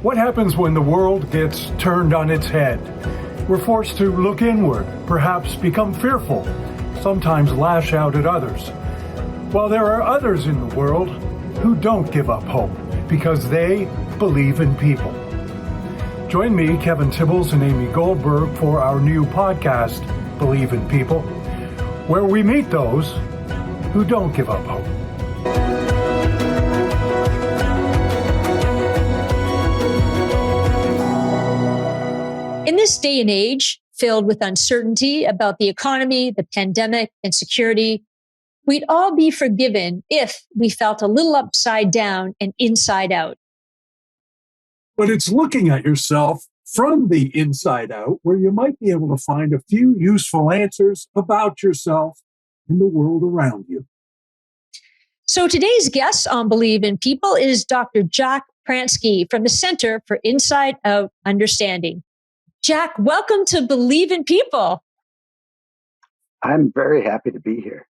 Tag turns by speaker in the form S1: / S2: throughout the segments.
S1: What happens when the world gets turned on its head? We're forced to look inward, perhaps become fearful, sometimes lash out at others. While there are others in the world who don't give up hope because they believe in people. Join me, Kevin Tibbles, and Amy Goldberg for our new podcast, Believe in People, where we meet those who don't give up hope.
S2: In this day and age, filled with uncertainty about the economy, the pandemic, and security, we'd all be forgiven if we felt a little upside down and inside out.
S3: But it's looking at yourself from the inside out where you might be able to find a few useful answers about yourself and the world around you.
S2: So today's guest on Believe in People is Dr. Jack Pranksy from the Center for Inside Out Understanding. Jack, welcome to Believe in People.
S4: I'm very happy to be here.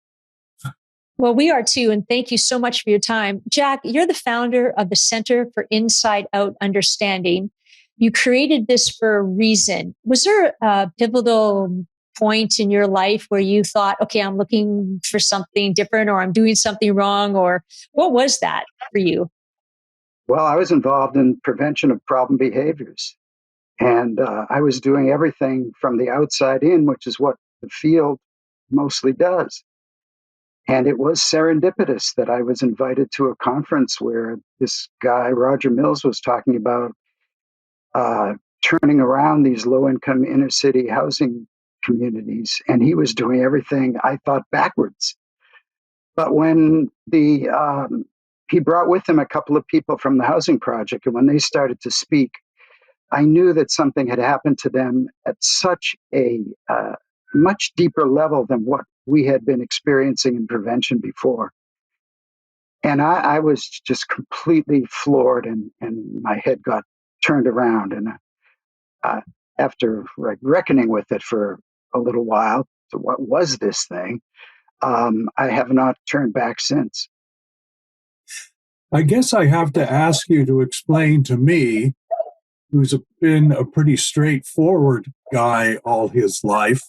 S2: Well, we are too, and thank you so much for your time. Jack, you're the founder of the Center for Inside Out Understanding. You created this for a reason. Was there a pivotal point in your life where you thought, okay, I'm looking for something different, or I'm doing something wrong, or what was that for you?
S4: Well, I was involved in prevention of problem behaviors. And I was doing everything from the outside in, which is what the field mostly does. And it was serendipitous that I was invited to a conference where this guy, Roger Mills, was talking about turning around these low-income inner-city housing communities. And he was doing everything, I thought, backwards. But when he brought with him a couple of people from the Housing Project, and when they started to speak, I knew that something had happened to them at such a much deeper level than what we had been experiencing in prevention before. And I was just completely floored, and my head got turned around. And after reckoning with it for a little while, so what was this thing? I have not turned back since.
S3: I guess I have to ask you to explain to me, who's been a pretty straightforward guy all his life.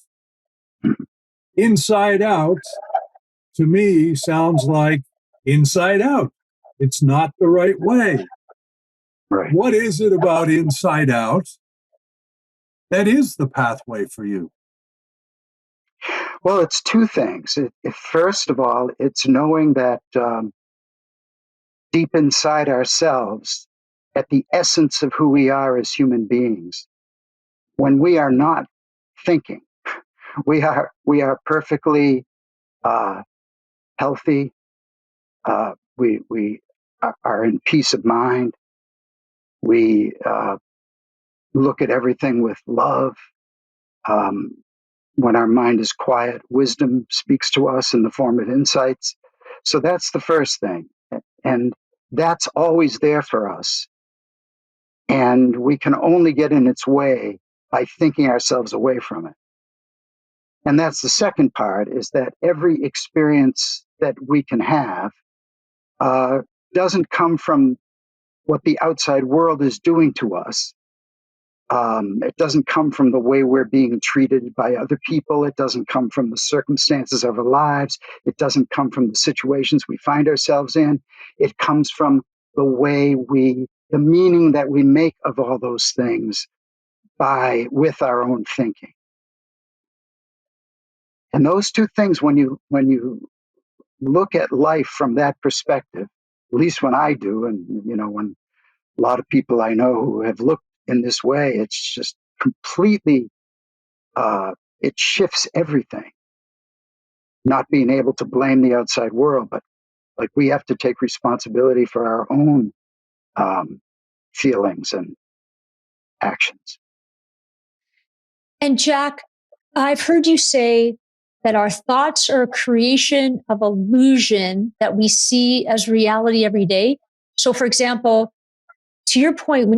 S3: Inside out, to me, sounds like inside out. It's not the right way.
S4: Right.
S3: What is it about inside out that is the pathway for you?
S4: Well, it's two things. First of all, it's knowing that deep inside ourselves, at the essence of who we are as human beings, when we are not thinking, we are perfectly healthy. We are in peace of mind. We look at everything with love. When our mind is quiet, wisdom speaks to us in the form of insights. So that's the first thing. And that's always there for us. And we can only get in its way by thinking ourselves away from it. And that's the second part, is that every experience that we can have doesn't come from what the outside world is doing to us. It doesn't come from the way we're being treated by other people. It doesn't come from the circumstances of our lives. It doesn't come from the situations we find ourselves in. It comes from the way the meaning that we make of all those things with our own thinking. And those two things, when you look at life from that perspective, at least when I do, and when a lot of people I know who have looked in this way, it's just completely, it shifts everything. Not being able to blame the outside world, but like we have to take responsibility for our own feelings and actions.
S2: And Jack, I've heard you say that our thoughts are a creation of illusion that we see as reality every day. So for example, to your point,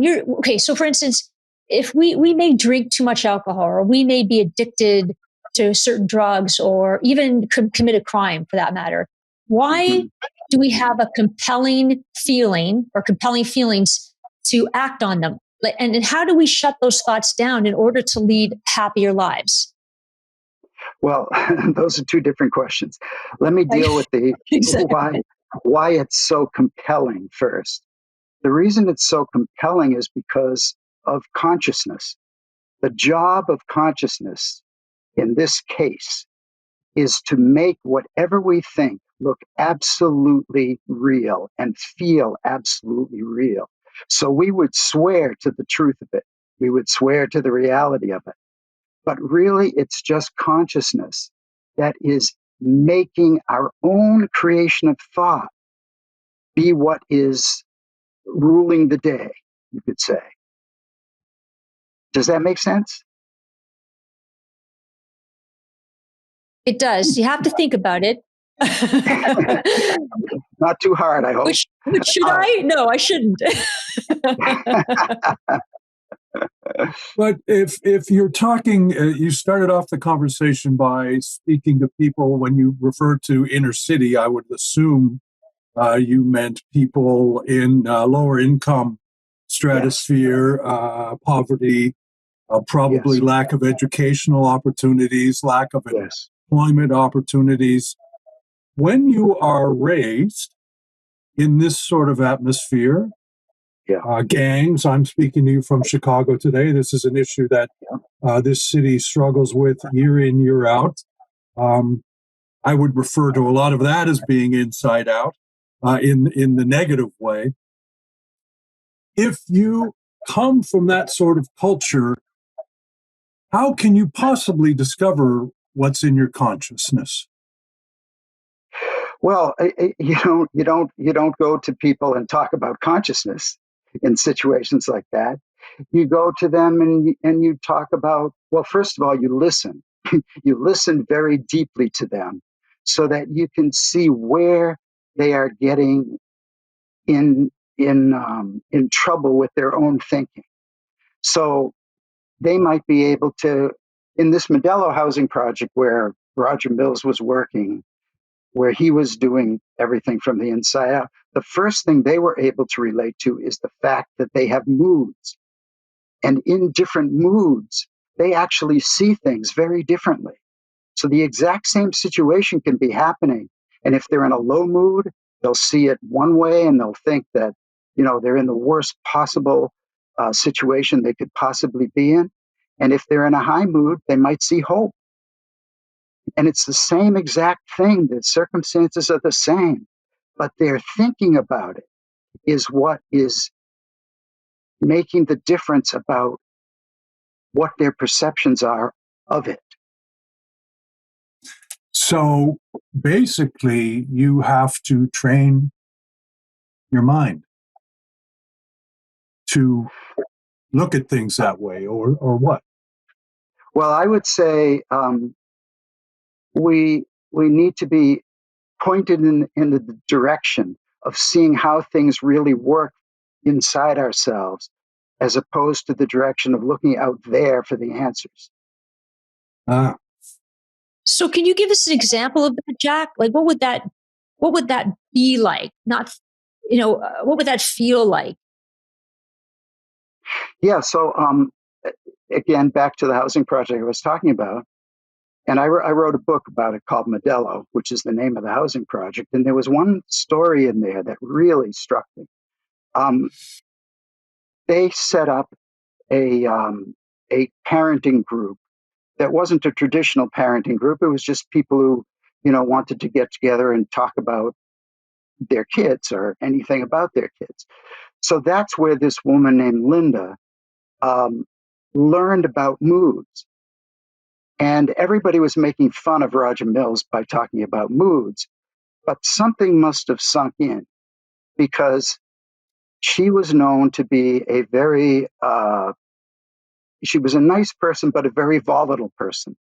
S2: so for instance, if we may drink too much alcohol, or we may be addicted to certain drugs, or even commit a crime for that matter, why do we have a compelling feeling or compelling feelings to act on them? And how do we shut those thoughts down in order to lead happier lives?
S4: Well, those are two different questions. Let me deal with the
S2: Exactly.
S4: why it's so compelling first. The reason it's so compelling is because of consciousness. The job of consciousness in this case is to make whatever we think look absolutely real and feel absolutely real. So we would swear to the truth of it. We would swear to the reality of it. But really, it's just consciousness that is making our own creation of thought be what is ruling the day, you could say. Does that make sense?
S2: It does. You have to think about it.
S4: Not too hard, I hope.
S2: Which should I? No, I shouldn't.
S3: But if you're talking, you started off the conversation by speaking to people when you referred to inner city. I would assume you meant people in lower income stratosphere, poverty, probably
S4: Yes,
S3: lack of educational opportunities, lack of
S4: yes,
S3: employment opportunities. When you are raised in this sort of atmosphere,
S4: yeah,
S3: gangs, I'm speaking to you from Chicago today. This is an issue that this city struggles with year in, year out. I would refer to a lot of that as being inside out in the negative way. If you come from that sort of culture, how can you possibly discover what's in your consciousness?
S4: Well, you don't go to people and talk about consciousness in situations like that. You go to them and you talk about, well, first of all, you listen. You listen very deeply to them so that you can see where they are getting in trouble with their own thinking. So they might be able to, in this Modelo housing project where Roger Mills was working, where he was doing everything from the inside out, the first thing they were able to relate to is the fact that they have moods. And in different moods, they actually see things very differently. So the exact same situation can be happening. And if they're in a low mood, they'll see it one way and they'll think that, they're in the worst possible situation they could possibly be in. And if they're in a high mood, they might see hope. And it's the same exact thing. The circumstances are the same, but their thinking about it is what is making the difference about what their perceptions are of it.
S3: So basically, you have to train your mind to look at things that way, or what?
S4: Well, I would say we need to be pointed in the direction of seeing how things really work inside ourselves, as opposed to the direction of looking out there for the answers.
S3: Ah,
S2: So can you give us an example of that, Jack? Like what would that be like? Not, what would that feel like?
S4: Yeah. So again, back to the housing project I was talking about. And I wrote a book about it called Modelo, which is the name of the housing project. And there was one story in there that really struck me. Um, they set up a parenting group that wasn't a traditional parenting group. It was just people who, wanted to get together and talk about their kids or anything about their kids. So that's where this woman named Linda um, learned about moods. And everybody was making fun of Roger Mills by talking about moods. But something must have sunk in because she was known to be she was a nice person, but a very volatile person.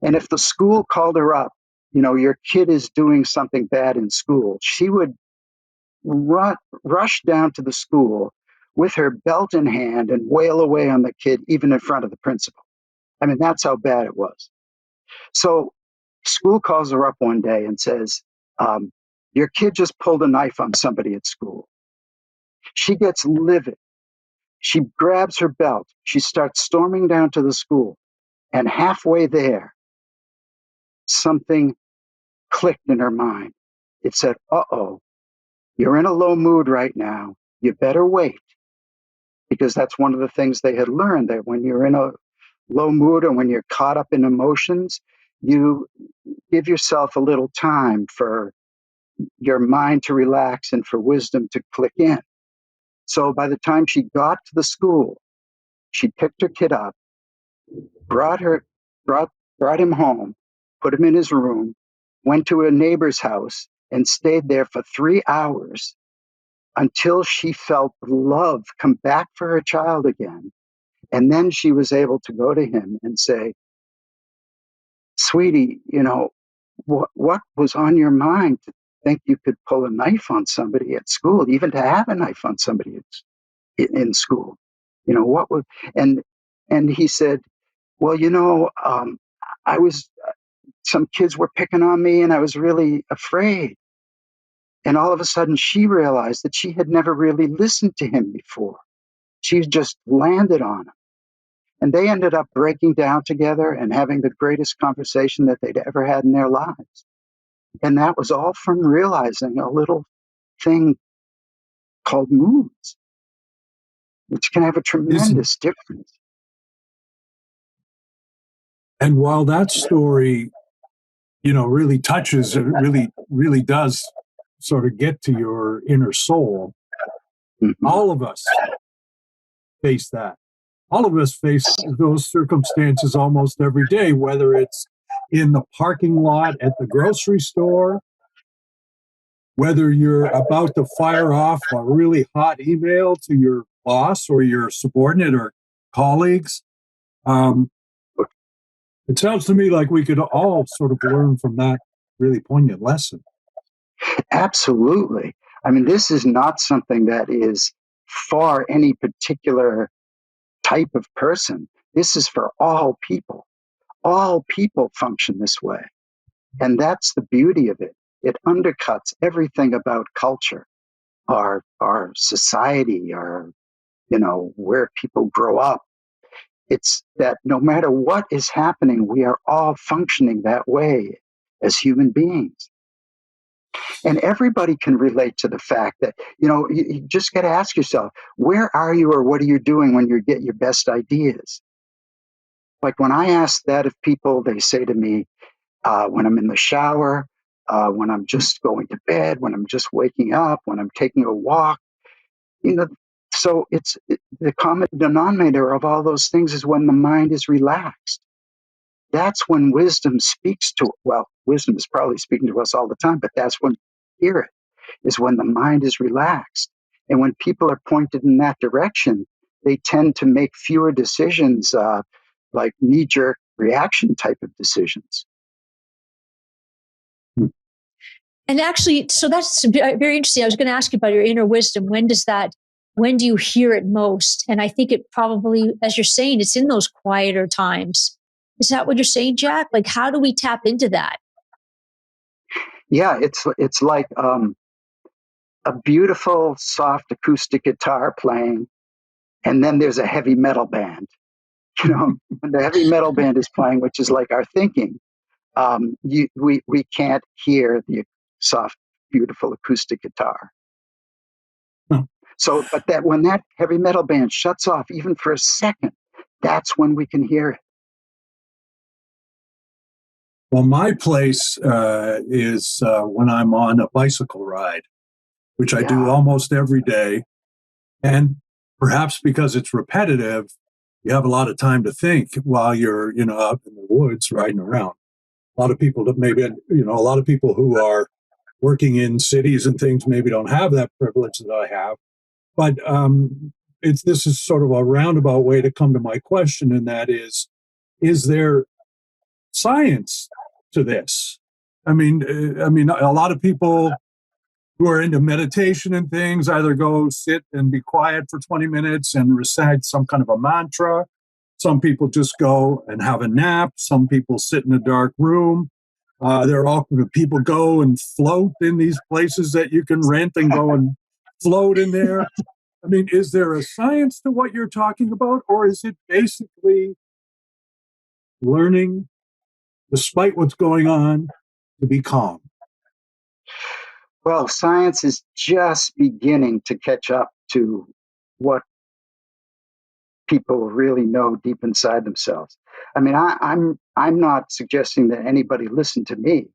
S4: And if the school called her up, your kid is doing something bad in school, she would rush down to the school with her belt in hand and wail away on the kid, even in front of the principal. I mean, that's how bad it was. So school calls her up one day and says, your kid just pulled a knife on somebody at school. She gets livid. She grabs her belt. She starts storming down to the school. And halfway there, something clicked in her mind. It said, uh-oh, you're in a low mood right now. You better wait. Because that's one of the things they had learned, that when you're in a low mood or when you're caught up in emotions, you give yourself a little time for your mind to relax and for wisdom to click in. So by the time she got to the school, she picked her kid up, brought her, brought him home, put him in his room, went to a neighbor's house and stayed there for 3 hours until she felt love come back for her child again. And then she was able to go to him and say, sweetie, what was on your mind to think you could pull a knife on somebody at school, even to have a knife on somebody in school? What would, and he said, well, I was, some kids were picking on me and I was really afraid. And all of a sudden she realized that she had never really listened to him before. She just landed on him. And they ended up breaking down together and having the greatest conversation that they'd ever had in their lives. And that was all from realizing a little thing called moods, which can have a
S3: Isn't,
S4: tremendous difference.
S3: and while that story, really touches, it really does sort of get to your inner soul,
S4: Mm-hmm.
S3: all of us face that. All of us face those circumstances almost every day, whether it's in the parking lot at the grocery store, whether you're about to fire off a really hot email to your boss or your subordinate or colleagues. It sounds to me like we could all sort of learn from that really poignant lesson.
S4: Absolutely. I mean, this is not something that is for any particular type of person. This is for all people. All people function this way. And that's the beauty of it. It undercuts everything about culture, our society, where people grow up. It's that no matter what is happening, we are all functioning that way as human beings. And everybody can relate to the fact that, you just got to ask yourself, where are you or what are you doing when you get your best ideas? Like when I ask that of people, they say to me, when I'm in the shower, when I'm just going to bed, when I'm just waking up, when I'm taking a walk, so the common denominator of all those things is when the mind is relaxed. That's when wisdom speaks to, well, wisdom is probably speaking to us all the time, but that's when we hear it, is when the mind is relaxed. And when people are pointed in that direction, they tend to make fewer decisions, like knee-jerk reaction type of decisions.
S2: And actually, so that's very interesting. I was going to ask you about your inner wisdom. When do you hear it most? And I think it probably, as you're saying, it's in those quieter times. Is that what you're saying, Jack? Like, how do we tap into that?
S4: Yeah, it's like a beautiful, soft acoustic guitar playing, and then there's a heavy metal band. When the heavy metal band is playing, which is like our thinking, we can't hear the soft, beautiful acoustic guitar.
S3: Huh.
S4: So, but that when that heavy metal band shuts off, even for a second, that's when we can hear it.
S3: Well, my place is when I'm on a bicycle ride, which I do almost every day. And perhaps because it's repetitive, you have a lot of time to think while you're, out in the woods riding around. A lot of people that maybe, a lot of people who are working in cities and things maybe don't have that privilege that I have. But this is sort of a roundabout way to come to my question, and that is there science to this? I mean, a lot of people who are into meditation and things either go sit and be quiet for 20 minutes and recite some kind of a mantra. Some people just go and have a nap. Some people sit in a dark room. People go and float in these places that you can rent and go and float in there. I mean, is there a science to what you're talking about, or is it basically learning, despite what's going on, to be calm?
S4: Well, science is just beginning to catch up to what people really know deep inside themselves. I mean, I'm not suggesting that anybody listen to me.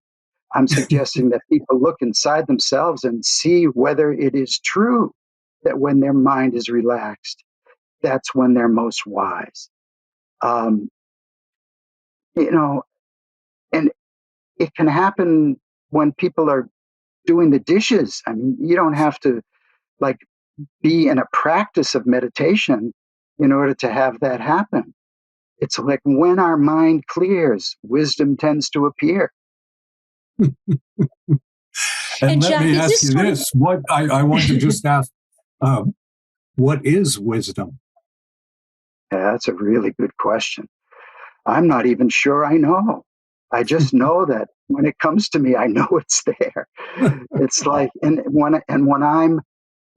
S4: I'm suggesting that people look inside themselves and see whether it is true that when their mind is relaxed, that's when they're most wise. Um, you know, and it can happen when people are doing the dishes. I mean, you don't have to like be in a practice of meditation in order to have that happen. It's like when our mind clears, wisdom tends to appear.
S3: And
S2: And
S3: let
S2: Jack,
S3: me
S2: is
S3: ask
S2: this
S3: you
S2: sort of
S3: this: what I want to just ask, what is wisdom?
S4: Yeah, that's a really good question. I'm not even sure I know. I just know that when it comes to me, I know it's there. It's like, and when I'm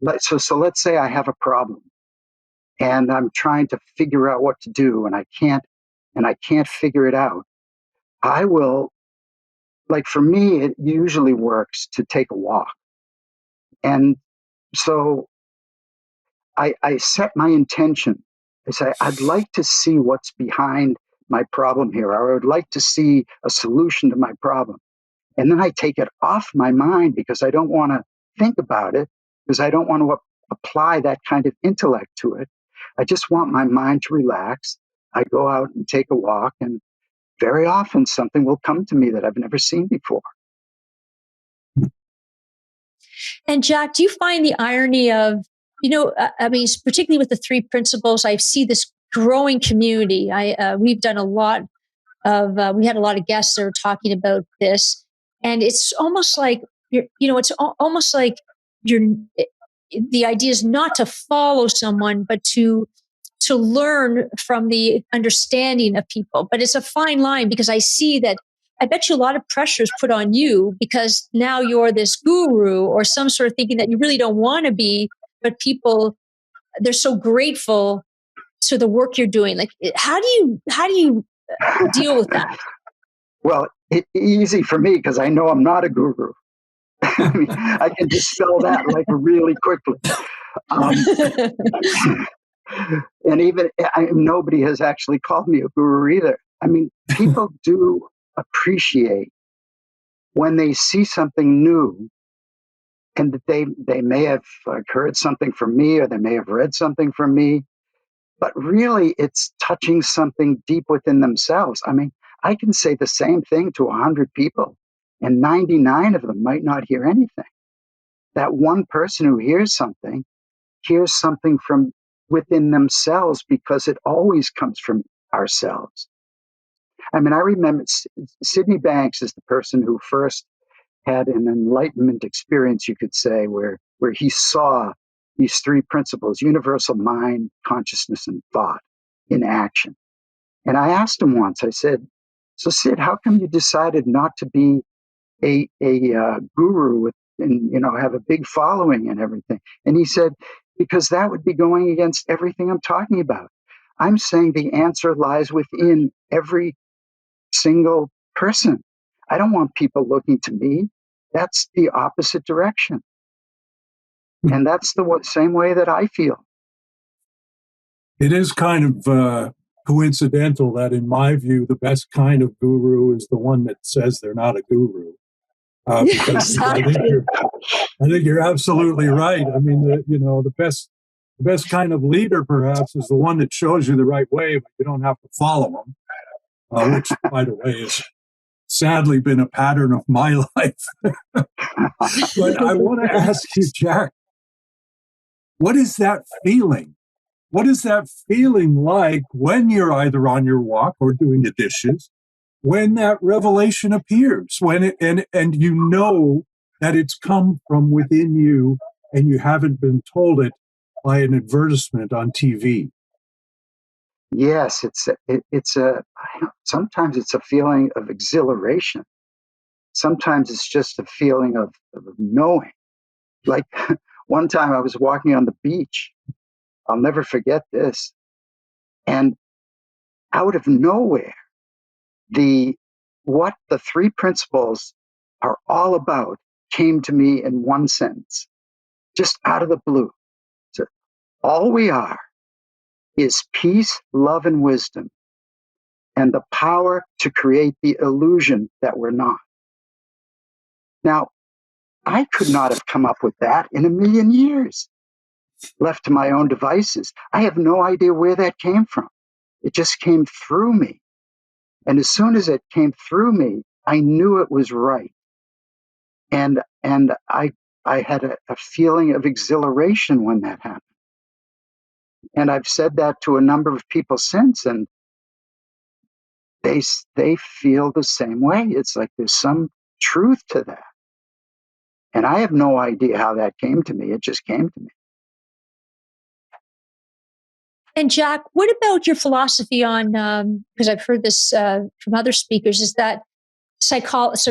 S4: like, so let's say I have a problem and I'm trying to figure out what to do and I can't figure it out. I will, like, for me, it usually works to take a walk. And so I set my intention. I say, I'd like to see what's behind my problem here, or I would like to see a solution to my problem. And then I take it off my mind because I don't want to think about it, because I don't want to apply that kind of intellect to it. I just want my mind to relax. I go out and take a walk, and very often something will come to me that I've never seen before.
S2: And Jack, do you find the irony of, I mean, particularly with the three principles, I see this growing community. We've done a lot we had a lot of guests that are talking about this, and it's almost like almost like you're. The idea is not to follow someone, but to learn from the understanding of people. But it's a fine line because I see that I bet you a lot of pressure is put on you because now you're this guru or some sort of thinking that you really don't want to be, but people, they're so grateful to the work you're doing. Like, how do you deal with that?
S4: Well, easy for me because I know I'm not a guru. I mean, I can dispel that like really quickly. Um, and even nobody has actually called me a guru either. I mean, people do appreciate when they see something new and that they may have heard something from me or they may have read something from me, but really it's touching something deep within themselves. I mean, I can say the same thing to 100 people and 99 of them might not hear anything. That one person who hears something from within themselves because it always comes from ourselves. I mean, I remember Sydney Banks is the person who first had an enlightenment experience, you could say, where he saw these three principles: universal mind, consciousness, and thought in action. And I asked him once, I said, so Sid, how come you decided not to be a guru with and have a big following and everything? And he said, because that would be going against everything I'm talking about. I'm saying the answer lies within every single person. I don't want people looking to me. That's the opposite direction. And that's the same way that I feel.
S3: It is kind of coincidental that, in my view, the best kind of guru is the one that says they're not a guru. Because
S2: Exactly.
S3: I think you're absolutely right. I mean, the best kind of leader, perhaps, is the one that shows you the right way, but you don't have to follow them. Which, by the way, has sadly been a pattern of my life. But I want to ask you, Jack, what is that feeling? What is that feeling like when you're either on your walk or doing the dishes, when that revelation appears, and you know that it's come from within you and you haven't been told it by an advertisement on TV?
S4: Yes, sometimes it's a feeling of exhilaration. Sometimes it's just a feeling of knowing. Like one time I was walking on the beach I'll never forget this. And out of nowhere, what the three principles are all about came to me in one sentence, just out of the blue. So all we are is peace, love, and wisdom, and the power to create the illusion that we're not. Now, I could not have come up with that in a million years. Left to my own devices, I have no idea where that came from. It just came through me. And as soon as it came through me, I knew it was right. And I had a feeling of exhilaration when that happened. And I've said that to a number of people since, and they feel the same way. It's like there's some truth to that. And I have no idea how that came to me. It just came to me.
S2: And Jack, what about your philosophy on, because I've heard this from other speakers, is that so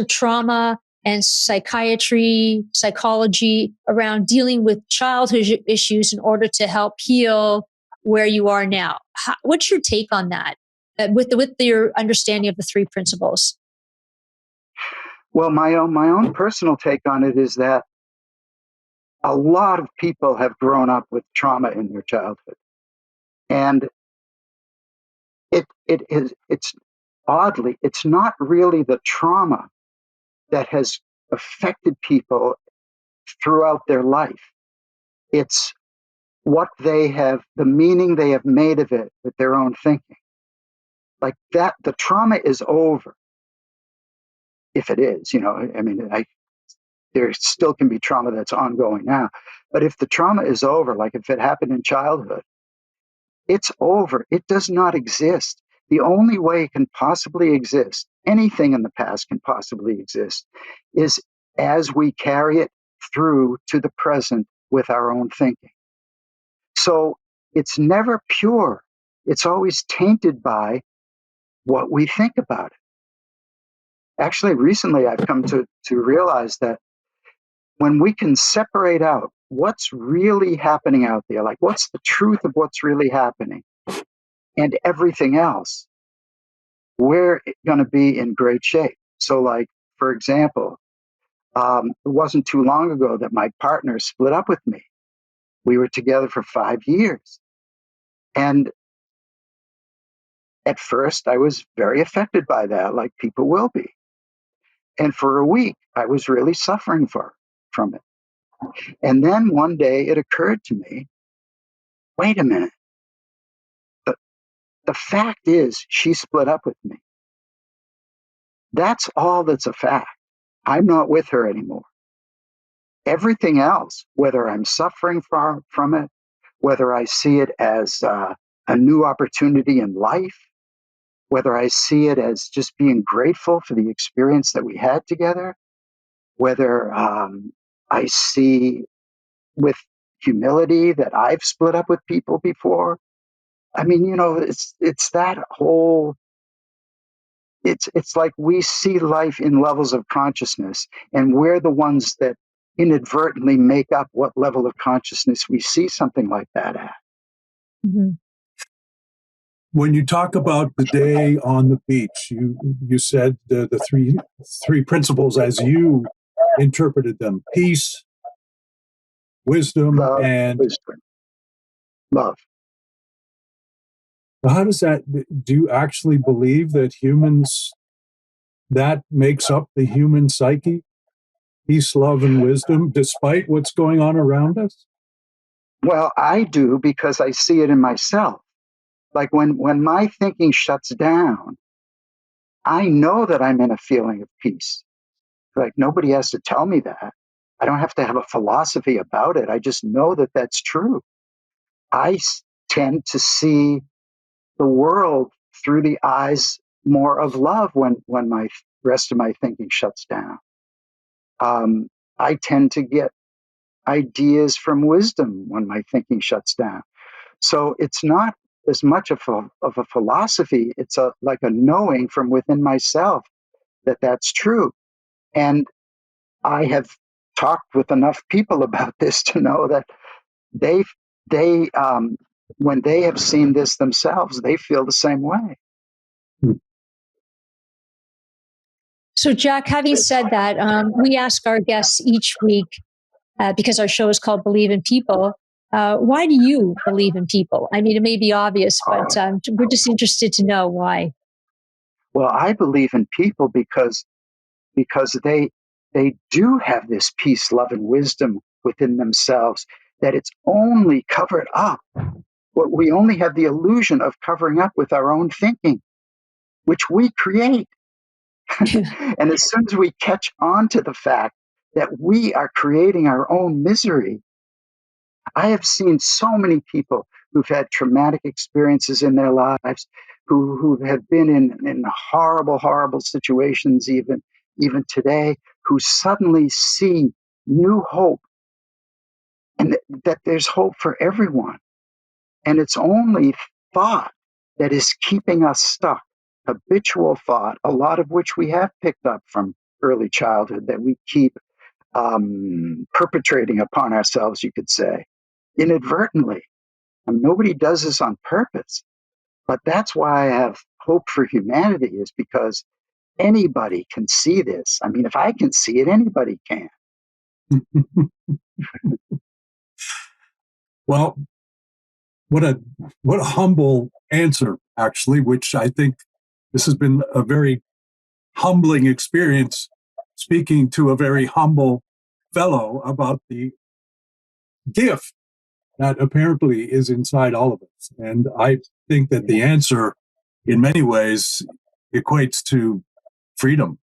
S2: trauma and psychiatry, psychology around dealing with childhood issues in order to help heal where you are now. What's your take on that with your understanding of the three principles?
S4: Well, my own personal take on it is that a lot of people have grown up with trauma in their childhood. And it's oddly, it's not really the trauma that has affected people throughout their life. It's the meaning they have made of it with their own thinking. Like that, the trauma is over. If it is, I mean, there still can be trauma that's ongoing now. But if the trauma is over, like if it happened in childhood, it's over. It does not exist. The only way it can possibly exist, anything in the past can possibly exist, is as we carry it through to the present with our own thinking. So it's never pure. It's always tainted by what we think about it. Actually, recently I've come to realize that when we can separate out what's really happening out there, like what's the truth of what's really happening, and everything else, we're going to be in great shape. So, like, for example, it wasn't too long ago that my partner split up with me. We were together for 5 years. And at first, I was very affected by that, like people will be. And for a week, I was really suffering from it. And then one day it occurred to me, wait a minute. The fact is, she split up with me. That's all that's a fact. I'm not with her anymore. Everything else, whether I'm suffering from it, whether I see it as a new opportunity in life, whether I see it as just being grateful for the experience that we had together, whether I see with humility that I've split up with people before. I mean, it's that whole. It's like we see life in levels of consciousness, and we're the ones that inadvertently make up what level of consciousness we see something like that at.
S2: Mm-hmm.
S3: When you talk about the day on the beach, you said the three principles as you interpreted them: peace, wisdom,
S4: Love,
S3: and
S4: wisdom, love.
S3: how does that? Do you actually believe that that makes up the human psyche? Peace, love, and wisdom, despite what's going on around us?
S4: Well, I do because I see it in myself. Like when my thinking shuts down, I know that I'm in a feeling of peace. Like nobody has to tell me that. I don't have to have a philosophy about it. I just know that that's true. I tend to see the world through the eyes more of love when my rest of my thinking shuts down. I tend to get ideas from wisdom when my thinking shuts down. So it's not as much of a philosophy. It's like a knowing from within myself that that's true. And I have talked with enough people about this to know that they, when they have seen this themselves, they feel the same way.
S2: So, Jack, having said that, we ask our guests each week, because our show is called Believe in People, why do you believe in people? I mean, it may be obvious, but we're just interested to know why.
S4: Well, I believe in people because they do have this peace, love, and wisdom within themselves that it's only covered up. We only have the illusion of covering up with our own thinking, which we create. And as soon as we catch on to the fact that we are creating our own misery, I have seen so many people who've had traumatic experiences in their lives, who have been in horrible, horrible situations, even today, who suddenly see new hope, and that there's hope for everyone. And it's only thought that is keeping us stuck, habitual thought, a lot of which we have picked up from early childhood, that we keep perpetrating upon ourselves, you could say, inadvertently. And nobody does this on purpose. But that's why I have hope for humanity, is because anybody can see this. I mean, if I can see it, anybody can.
S3: Well, what a humble answer, actually, which I think this has been a very humbling experience, speaking to a very humble fellow about the gift that apparently is inside all of us. And I think that the answer, in many ways, equates to freedom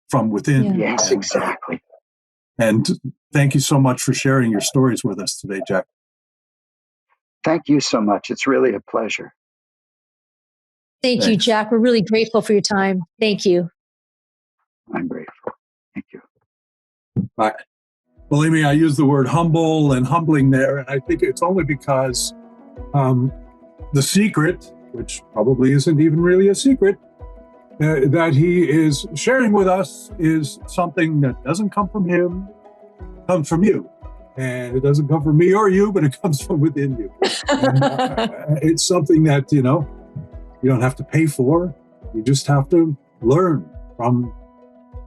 S3: from within.
S2: Yeah.
S4: Yes, exactly.
S3: And thank you so much for sharing your stories with us today, Jack.
S4: Thank you so much. It's really a pleasure.
S2: Thank you, Jack. We're really grateful for your time. Thank you.
S4: I'm grateful. Thank you.
S3: Believe me, I use the word humble and humbling there, and I think it's only because the secret, which probably isn't even really a secret, that he is sharing with us is something that doesn't come from him, comes from you. And it doesn't come from me or you, but it comes from within you. And, it's something that, you don't have to pay for. You just have to learn from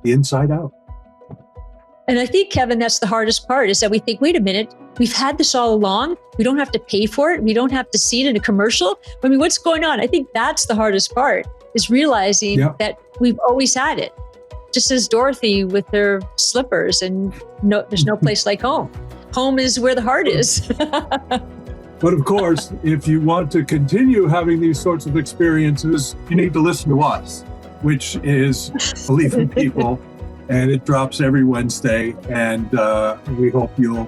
S3: the inside out.
S2: And I think, Kevin, that's the hardest part, is that we think, wait a minute, we've had this all along. We don't have to pay for it. We don't have to see it in a commercial. I mean, what's going on? I think that's the hardest part, is realizing that we've always had it. Just as Dorothy with her slippers, and there's no place like home. Home is where the heart is.
S3: But of course, if you want to continue having these sorts of experiences, you need to listen to us, which is Believe in People. And it drops every Wednesday. And we hope you'll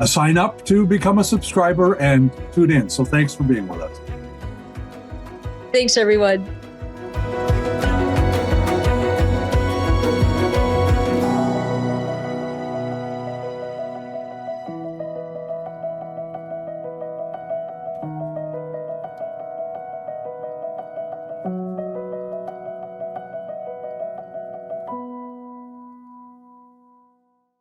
S3: sign up to become a subscriber and tune in. So thanks for being with us.
S2: Thanks, everyone.